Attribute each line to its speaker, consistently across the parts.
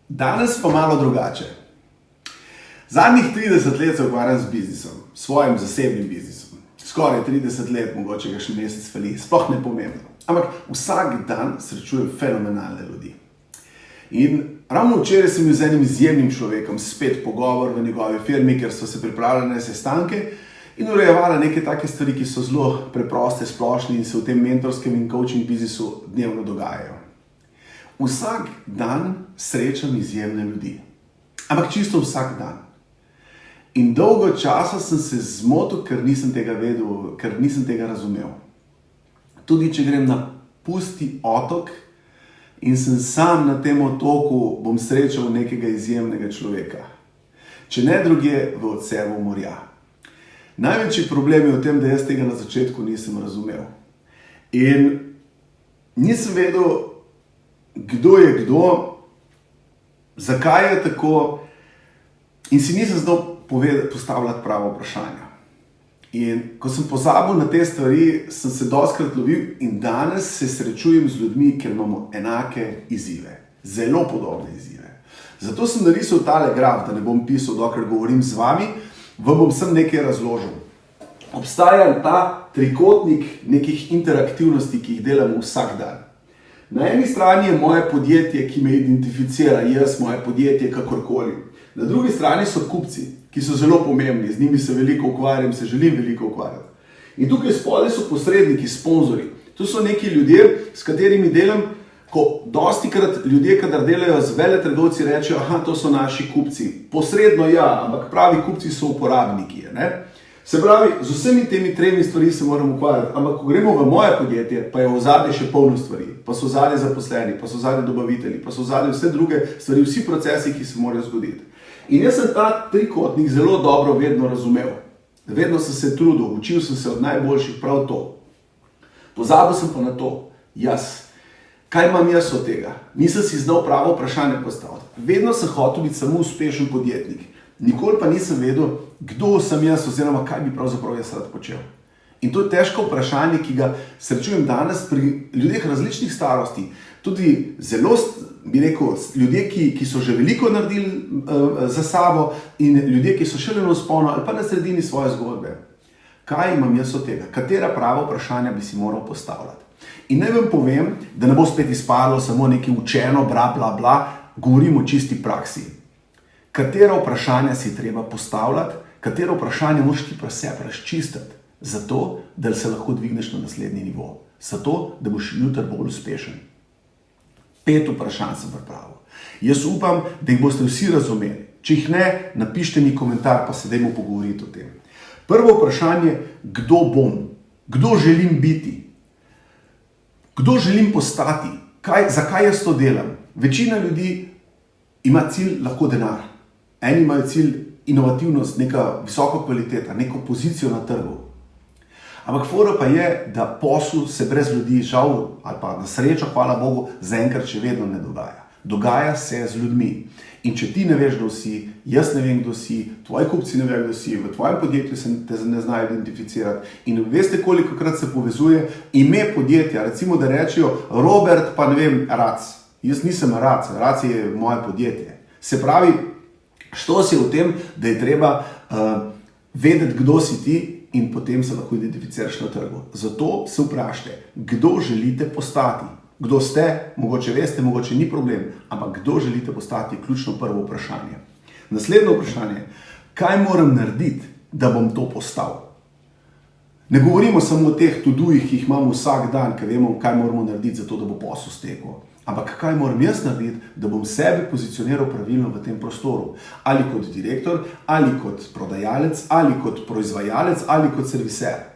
Speaker 1: Danes pa malo drugače. Zadnjih 30 let se ukvarjam z biznisom, svojim zasebnim biznisom. Skoraj 30 let, mogoče ga še mesec fali, sploh ne pomembno. Ampak vsak dan srečujem fenomenalne ljudi. In ravno včeraj sem bil z enim izjemnim človekom spet pogovor v njegovi firmi, ker so se pripravljali na sestanke in urejevali neke take stvari, ki so zelo preproste, splošne in se v tem mentorskem in coaching biznisu dnevno dogajajo. Vsak dan srečam izjemne ljudi. Ampak čisto vsak dan. In dolgo časa sem se zmotil, ker nisem tega vedel, ker nisem tega razumel. Tudi če grem na pusti otok in sem sam na tem otoku, bom srečal nekega izjemnega človeka. Če ne drugje, v odsevu morja. Največji problem je v tem, da jaz tega na začetku nisem razumel. In nisem vedel, kdo je kdo, zakaj je tako, in si nisem znal postavljati pravo vprašanje. In ko sem pozabil na te stvari, sem se dostikrat lovil in danes se srečujem z ljudmi, ker imamo enake izzive. Zelo podobne izzive. Zato sem narisal tale graf, da ne bom pisal, dokler govorim z vami, vam bom sem nekaj razložil. Obstaja ta trikotnik nekih interaktivnosti, ki jih delamo vsak dan. Na eni strani je moje podjetje, ki me identificira, jaz, moje podjetje, kakorkoli. Na drugi strani so kupci, ki so zelo pomembni, z njimi se veliko ukvarjam, se želim veliko ukvarjati. In tukaj spodaj so posredniki, sponzorji. To so neki ljudje, s katerimi delam, ko dostikrat ljudje, kadar delajo z veletrgovci, rečejo, aha, to so naši kupci. Posredno ja, ampak pravi kupci so uporabniki, ne? Se pravi, z vsemi temi tremi stvari se moram ukvarjati, ampak ko gremo v moje podjetje, pa je v ozadju še polno stvari, pa so ozadju zaposleni, pa so ozadju dobavitelji, pa so ozadju vse druge stvari, vsi procesi, ki se morajo zgoditi. In jaz sem ta trikotnik zelo dobro vedno razumel. Vedno sem se trudil, učil sem se od najboljših prav to. Pozabil sem pa na to, jaz. Kaj imam jaz od tega? Nisem si znal pravo vprašanje postaviti. Vedno sem hotel biti samo uspešen podjetnik. Nikoli pa nisem vedel, kdo sem jaz oziroma kaj bi pravzaprav jaz rad počel. In to je težko vprašanje, ki ga srečujem danes pri ljudeh različnih starosti. Tudi zelo, bi rekel, ljudje, ki so že veliko naredili za sabo in ljudje, ki so šele na vzponu ali pa na sredini svoje zgodbe. Kaj imam jaz od tega? Katera prava vprašanja bi si moral postavljati? In naj vam povem, da ne bo spet izpadlo samo nekaj učeno, bla, bla, bla, govorim o čisti praksi. Katera vprašanja si treba postavljati, katero vprašanje moraš ti pri sebi razčistiti, zato, da se lahko dvigneš na naslednji nivo, zato, da boš jutri bolj uspešen. 5 vprašanj sem pripravil. Jaz upam, da jih boste vsi razumeli. Če jih ne, napišite mi komentar, pa se dajmo pogovoriti o tem. Prvo vprašanje, kdo bom? Kdo želim biti? Kdo želim postati? Zakaj jaz to delam? Večina ljudi ima cilj lahko denar. Eni imajo cilj inovativnost, neka visoka kvaliteta, neko pozicijo na trgu. Ampak fora pa je, da posel se brez ljudi, žal ali pa na srečo, hvala Bogu, zaenkrat še vedno ne dogaja. Dogaja se z ljudmi. In če ti ne veš, kdo si, jaz ne vem, kdo si, tvoji kupci ne vejo, kdo si, v tvojem podjetju se te ne znajo identificirati. In veste, kolikokrat se povezuje ime podjetja, recimo da rečejo Robert, pa ne vem, Rac. Jaz nisem Rac, Rac je moje podjetje. Se pravi, što si v tem, da je treba vedeti, kdo si ti in potem se lahko identificiraš na trgu. Zato se vprašajte, kdo želite postati. Kdo ste, mogoče veste, mogoče ni problem, ampak kdo želite postati, je ključno prvo vprašanje. Naslednje vprašanje, kaj moram narediti, da bom to postal? Ne govorimo samo o teh to-dojih, ki jih imamo vsak dan, ker vemo, kaj moramo narediti, zato da bo posel stekel. Ampak kaj moram jaz narediti, da bom sebe pozicioniral pravilno v tem prostoru? Ali kot direktor, ali kot prodajalec, ali kot proizvajalec, ali kot serviser.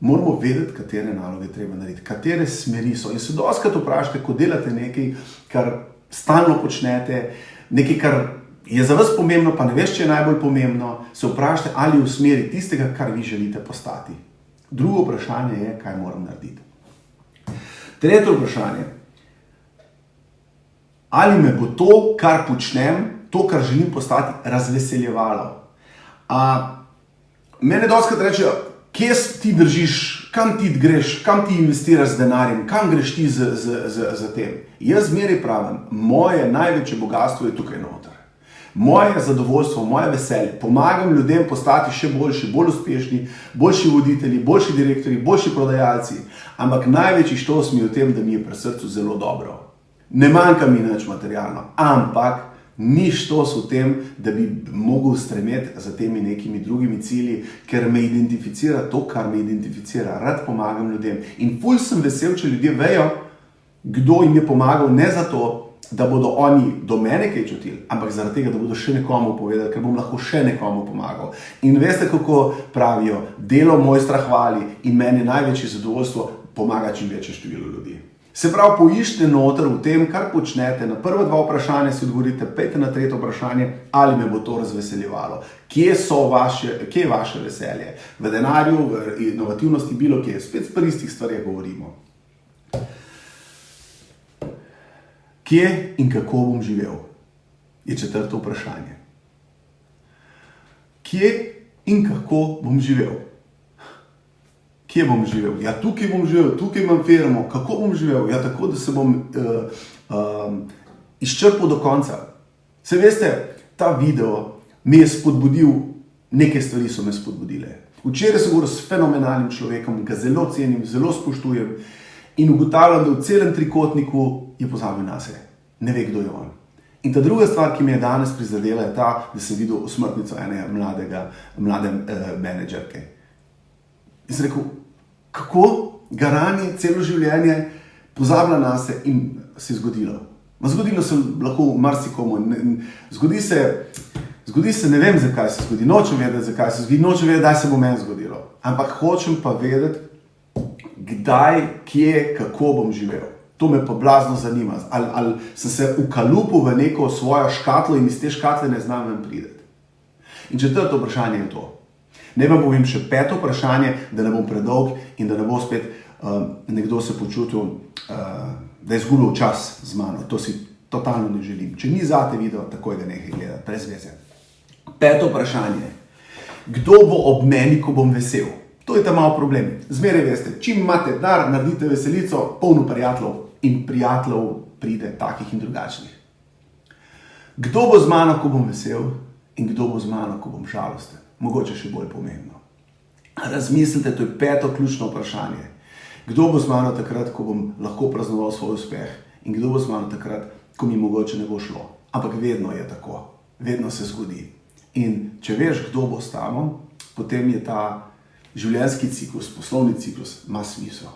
Speaker 1: Moramo vedeti, katere naloge treba narediti, katere smeri so. In se dostikrat vprašajte, ko delate nekaj, kar stalno počnete, nekaj, kar je za vas pomembno, pa ne veš, če je najbolj pomembno, se vprašajte, ali v smeri tistega, kar vi želite postati. Drugo vprašanje je, kaj moram narediti. Tretje vprašanje. Ali me bo to, kar počnem, to, kar želim postati, razveseljevalo? Mene dostikrat rečejo, Kje ti držiš, kam ti greš, kam ti investiraš z denarjem, kam greš ti z tem. Jaz zmeraj pravim, moje največje bogatstvo je tukaj noter. Moje zadovoljstvo, moje veselje, pomagam ljudem postati še boljši, bolj uspešni, boljši voditelji, boljši direktorji, boljši prodajalci, ampak največji štos mi je v tem, da mi je pri srcu zelo dobro. Ne manjka mi nič materialno, ampak ni štos v tem, da bi mogel stremeti za temi nekimi drugimi cilji, ker me identificira to, kar me identificira. Rad pomagam ljudem. In ful sem vesel, če ljudje vejo, kdo jim je pomagal, ne zato, da bodo oni do mene kaj čutili, ampak zaradi tega, da bodo še nekomu povedali, ker bom lahko še nekomu pomagal. In veste, kako pravijo, delo mojstra hvali in meni največje zadovoljstvo pomaga čim večje število ljudi. Se pravi, poiščite noter v tem, kar počnete. Na prva 2 vprašanja si odgovorite, pejte na 3. vprašanje, ali me bo to razveseljevalo. Kje je vaše veselje? V denarju, v inovativnosti, bilo kje. Spet pri istih stvareh govorimo. Kje in kako bom živel? Je 4. vprašanje. Kje in kako bom živel? Kje bom živel? Ja, tukaj bom živel, tukaj imam firmo. Kako bom živel? Ja, tako, da se bom izčrpal do konca. Se veste, ta video me je spodbudil, neke stvari so me spodbudile. Včeraj sem govoril s fenomenalnim človekom, ga zelo cenim, zelo spoštujem in ugotavljam, da v celem trikotniku je pozabil nase. Ne ve, kdo je on. In ta druga stvar, ki me je danes prizadela, je ta, da sem videl smrtnico ene mlade menedžerke. In sem rekel, kako garanje celo življenje pozabila nase in se je zgodilo. Zgodilo se lahko marsikomu. Zgodi se, ne vem, zakaj se zgodi. Nočem vedeti, zakaj se zgodi. Nočem vedeti, kdaj se bo meni zgodilo. Ampak hočem pa vedeti, kdaj, kje, kako bom živel. To me pa blazno zanima. Ali sem se ukalupil v neko svojo škatlo in iz te škatle ne znam ven priti. In 4. vprašanje je to. Ne vam povem še 5. vprašanje, da ne bom predolg in da ne bo spet nekdo se počutil, da je izgubil čas z mano. To si totalno ne želim. Če ni zate video, takoj ga nehaj gledati, brez veze. 5. vprašanje. Kdo bo ob meni, ko bom vesel? To je ta malo problem. Zmeraj veste, čim imate denar, naredite veselico, polno prijateljev in prijateljev pride takih in drugačnih. Kdo bo z mano, ko bom vesel in kdo bo z mano, ko bom žalosten? Mogoče še bolj pomembno. Razmislite, to je 5. ključno vprašanje. Kdo bo z mano takrat, ko bom lahko praznoval svoj uspeh in kdo bo z mano takrat, ko mi mogoče ne bo šlo. Ampak vedno je tako. Vedno se zgodi. In če veš, kdo bo s tamo, potem je ta življenjski ciklus, poslovni ciklus, ima smisel.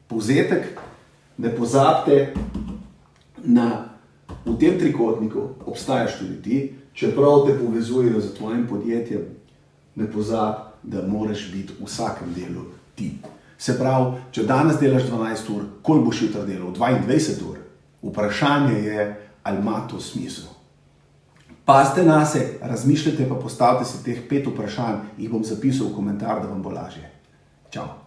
Speaker 1: Povzetek, ne pozabite, v tem trikotniku obstajaš tudi ti, čeprav te povezujejo z tvojim podjetjem, ne pozabi, da moraš biti v vsakem delu ti. Se pravi, če danes delaš 12 ur, koliko boš jutri delal? 22 ur. Vprašanje je, ali ima to smisel. Pazite nase, razmišljajte pa postavite si teh 5 vprašanj, jih bom zapisal v komentar, da vam bo lažje. Čau.